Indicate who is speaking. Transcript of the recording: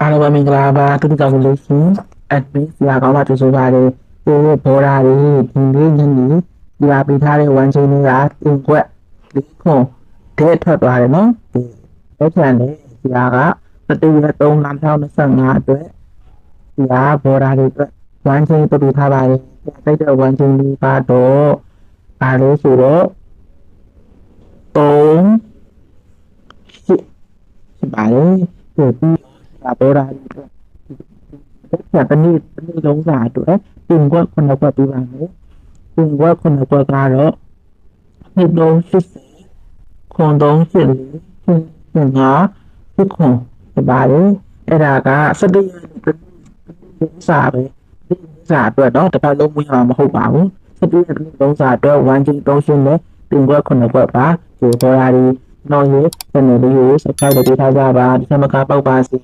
Speaker 1: အားလုံးပဲမင်္ဂလာပါတူတူကြောင့်လို့ရှင်အဒမင်းဆရာကောင်းပါကြိုဆိုပါရစေကိုယ့်ဘော်ဒါတွေဒီနေ့ညနေဒီလာပေးထားတဲ့ဝန်ချင်းတွေကတင်ကွက်လေးခွန်တဲ့ထွက်သွားတယ်နော်ဒီအဲ့ချန်လေဆရာက7 ရက် 3 2025အတွက်ဆရာဘော်ဒါတွေအတွက်ဝန်ချင်းပြထားပါတယ်စိတ်တဲ့ဝန်ချင်းလေးကတော့အားလို့ဆိုတော့3 8ပါတယ်ပြီးဘော်ဒါတွေဆက်တနေ့လုံးစာအတွက်တင်ကွက်9ကွက်ပြီးပါမယ်တင်ကွက်9ကွက်ကတော့280ခွန်384ခွန်5ခွန်ပါတယ်အဲ့ဒါက17ရက်လုံးစာပဲဒီစာအတွက်တော့တစ်ပတ်လုံးဝင်မှာမဟုတ်ပါဘူး17ရက်လုံးစာအတွက်1ချင်း3ရှင်းနဲ့တင်ကွက်9ကွက်ပါဒီဒေါ်လာတွေနော်ရေစနေလေးကို subscribe လုပ်ပေးထားကြပါဒီမှာကပေါက်ပါစေ